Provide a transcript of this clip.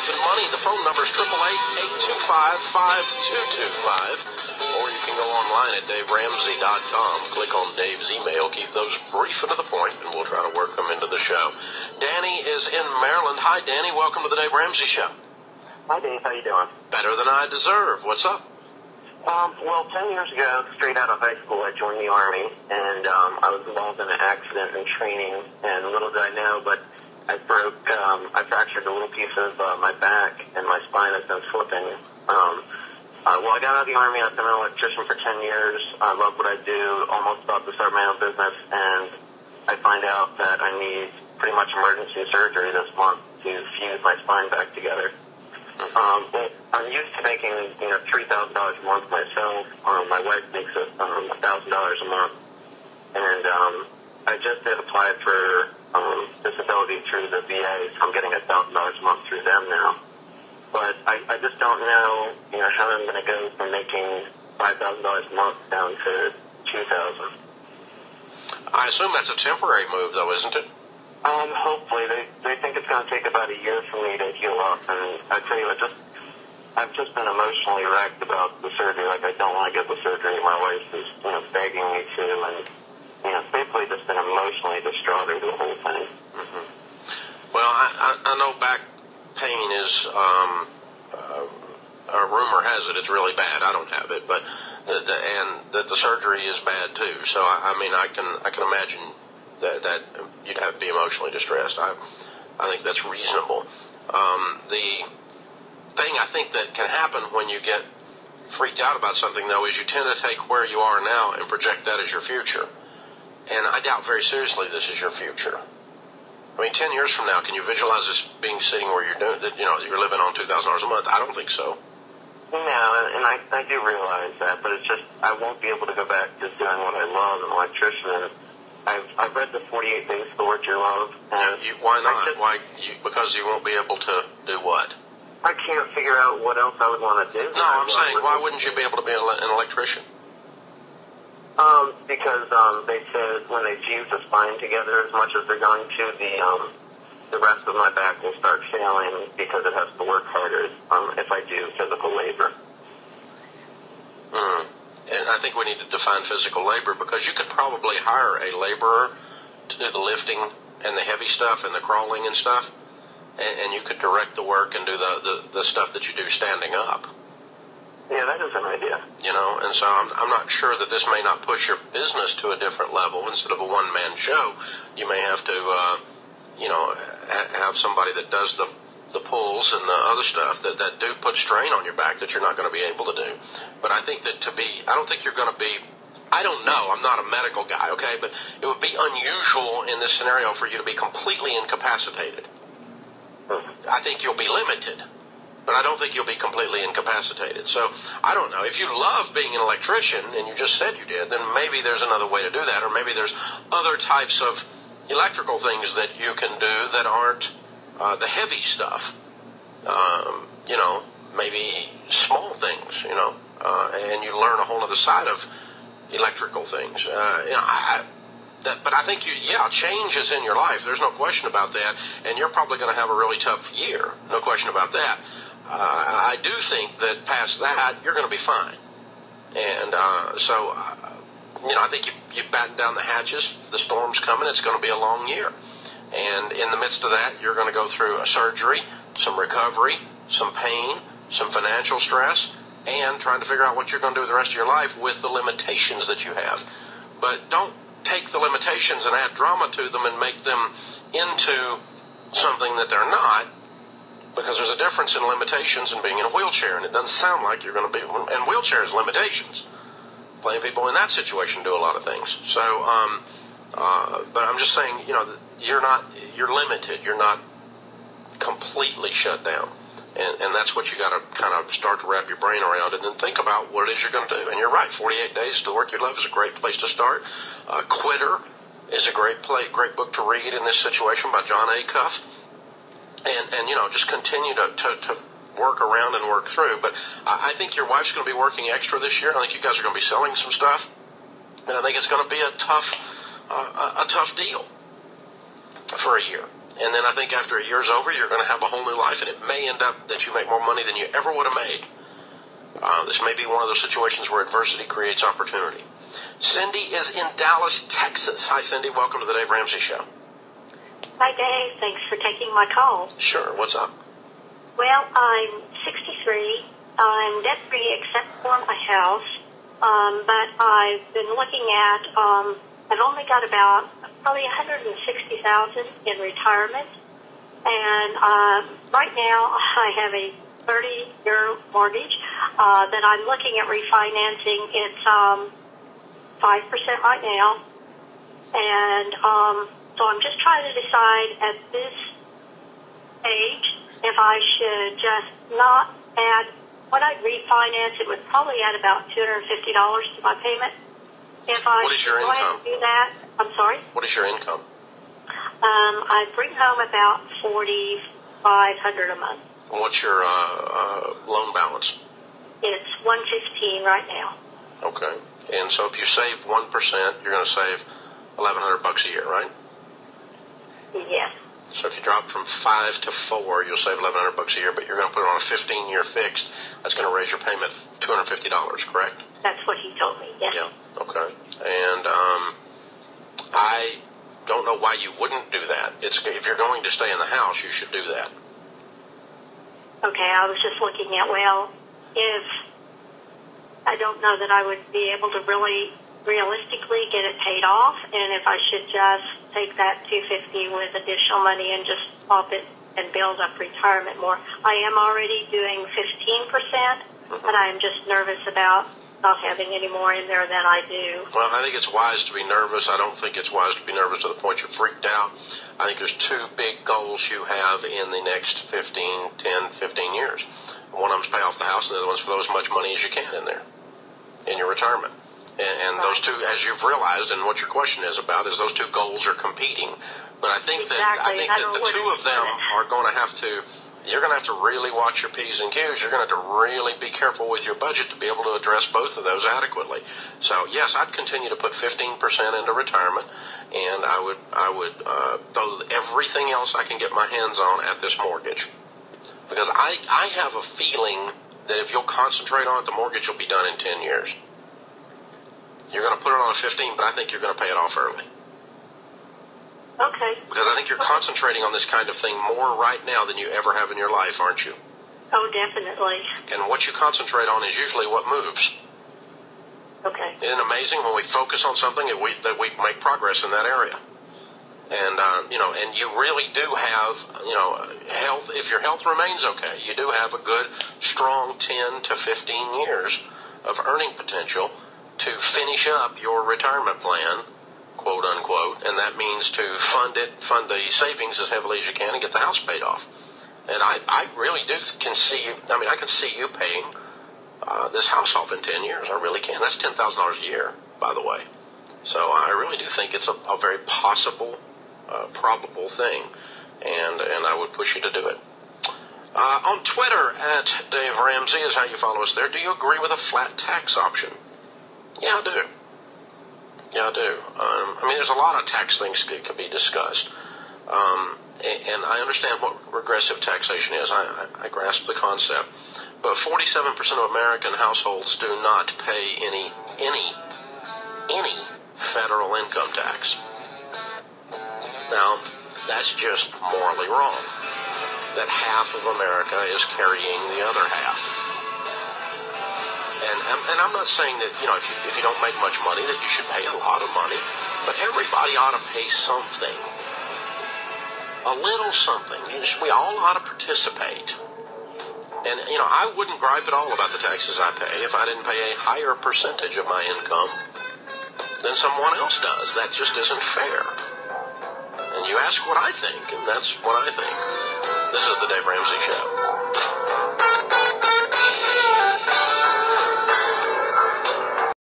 life and money. The phone number is 888-825-5225. Or you can go online at DaveRamsey.com. Click on Dave's email. Keep those brief and to the point, and we'll try to work them into the show. Danny is in Maryland. Hi, Danny. Welcome to the Dave Ramsey Show. Hi, Dave. How you doing? Better than I deserve. What's up? Well, 10 years ago, straight out of high school, I joined the Army, and I was involved in an accident and training, and little did I know, but I fractured a little piece of my back, and my spine has been slipping. Well, I got out of the Army. I've been an electrician for 10 years. I love what I do, almost about to start my own business, and I find out that I need pretty much emergency surgery this month to fuse my spine back together. But I'm used to making, $3,000 a month myself. My wife makes $1,000 a month. And I just did apply for disability through the VA, so I'm getting $1,000 a month through them now. But I just don't know, how I'm going to go from making $5,000 a month down to $2,000. I assume that's a temporary move, though, isn't it? Hopefully. They think it's going to take about a year for me to heal up. And I tell you, I've just been emotionally wrecked about the surgery. Like, I don't want to get the surgery. My wife is, begging me to. And, basically just been emotionally distraught over the whole thing. Mm-hmm. Well, I know back pain is, rumor has it, it's really bad. I don't have it, but, and that the surgery is bad too. So, I can imagine that you'd have to be emotionally distressed. I think that's reasonable. The thing I think that can happen when you get freaked out about something, though, is you tend to take where you are now and project that as your future. And I doubt very seriously this is your future. 10 years from now, can you visualize this being sitting where you're doing that? You're living on $2,000 a month. I don't think so. No, and I do realize that, but it's just I won't be able to go back to doing what I love, an electrician. I've read the 48 Days to Work Your Love. And why not? Because you won't be able to do what? I can't figure out what else I would want to do. No, I'm saying, why wouldn't you be able to be an electrician? Because they said when they fuse the spine together as much as they're going to, the rest of my back will start failing because it has to work harder if I do physical labor. And I think we need to define physical labor, because you could probably hire a laborer to do the lifting and the heavy stuff and the crawling and stuff, and you could direct the work and do the stuff that you do standing up. Yeah, that is an idea. And so I'm not sure that this may not push your business to a different level. Instead of a one-man show, you may have to, have somebody that does the pulls and the other stuff that do put strain on your back that you're not going to be able to do. But I think that I don't think you're going to be, I don't know, I'm not a medical guy, okay, but it would be unusual in this scenario for you to be completely incapacitated. I think you'll be limited, but I don't think you'll be completely incapacitated. So, I don't know. If you love being an electrician, and you just said you did, then maybe there's another way to do that, or maybe there's other types of electrical things that you can do that aren't the heavy stuff. Maybe small things, and you learn a whole other side of electrical things. But I think change is in your life. There's no question about that, and you're probably going to have a really tough year. No question about that. I do think that past that, you're going to be fine. And I think you batten down the hatches. The storm's coming. It's going to be a long year. And in the midst of that, you're going to go through a surgery, some recovery, some pain, some financial stress, and trying to figure out what you're going to do the rest of your life with the limitations that you have. But don't take the limitations and add drama to them and make them into something that they're not, because there's a difference in limitations and being in a wheelchair, and it doesn't sound like you're going to be, and wheelchair is limitations. Plenty of people in that situation do a lot of things. So, but I'm just saying, you're limited. You're not completely shut down. And that's what you got to kind of start to wrap your brain around, and then think about what it is you're going to do. And you're right, 48 Days to Work Your Love is a great place to start. Quitter is a great book to read in this situation by John Acuff. And just continue to work around and work through. But I think your wife's going to be working extra this year. I think you guys are going to be selling some stuff. And I think it's going to be a tough deal for a year. And then I think after a year's over, you're going to have a whole new life, and it may end up that you make more money than you ever would have made. This may be one of those situations where adversity creates opportunity. Cindy is in Dallas, Texas. Hi, Cindy. Welcome to the Dave Ramsey Show. Hi, Dave. Thanks for taking my call. Sure. What's up? Well, I'm 63. I'm debt-free except for my house. But I've been looking at, I've only got about probably $160,000 in retirement. And right now I have a 30-year mortgage that I'm looking at refinancing. It's 5% right now. And so I'm just trying to decide at this age if I should just not add. When I refinance, it would probably add about $250 to my payment. If I What is your go ahead income? and do that, I'm sorry? What is your income? I bring home about $4,500 a month. What's your loan balance? It's $115 right now. Okay. And so if you save 1%, you're going to save $1,100 a year, right? Yes. So if you drop from 5 to 4, you'll save $1,100 a year, but you're going to put it on a 15-year fixed. That's going to raise your payment $250, correct? That's what he told me, yes. Yeah, okay. And I don't know why you wouldn't do that. If you're going to stay in the house, you should do that. Okay, I was just looking at, well, if I don't know that I would be able to really realistically get it paid off, and if I should just take that $250 with additional money and just swap it and build up retirement more. I am already doing 15%, but I'm just nervous about not having any more in there than I do. Well, I think it's wise to be nervous. I don't think it's wise to be nervous to the point you're freaked out. I think there's two big goals you have in the next 10, 15 years. One of them's pay off the house, and the other one's for as much money as you can in there, in your retirement. And those two, as you've realized, and what your question is about, is those two goals are competing. But I think that the two of them are going to have to. You're going to have to really watch your P's and Q's. You're going to have to really be careful with your budget to be able to address both of those adequately. So yes, I'd continue to put 15% into retirement, and I would throw everything else I can get my hands on at this mortgage, because I have a feeling that if you'll concentrate on it, the mortgage will be done in 10 years. You're going to put it on a 15, but I think you're going to pay it off early. Okay. Because I think you're concentrating on this kind of thing more right now than you ever have in your life, aren't you? Oh, definitely. And what you concentrate on is usually what moves. Okay. Isn't it amazing when we focus on something that we make progress in that area? And, and you really do have, health. If your health remains okay, you do have a good, strong 10 to 15 years of earning potential to finish up your retirement plan, quote unquote, and that means to fund the savings as heavily as you can and get the house paid off. And I really can see you paying this house off in 10 years. I really can. That's $10,000 a year, by the way. So I really do think it's a very possible, probable thing, and I would push you to do it. On Twitter, at Dave Ramsey is how you follow us there. Do you agree with a flat tax option? Yeah, I do. There's a lot of tax things that could be discussed. And I understand what regressive taxation is. I grasp the concept. But 47% of American households do not pay any federal income tax. Now, that's just morally wrong. That half of America is carrying the other half. And I'm not saying that, if you don't make much money, that you should pay a lot of money. But everybody ought to pay something. A little something. We all ought to participate. And, I wouldn't gripe at all about the taxes I pay if I didn't pay a higher percentage of my income than someone else does. That just isn't fair. And you ask what I think, and that's what I think. This is the Dave Ramsey Show.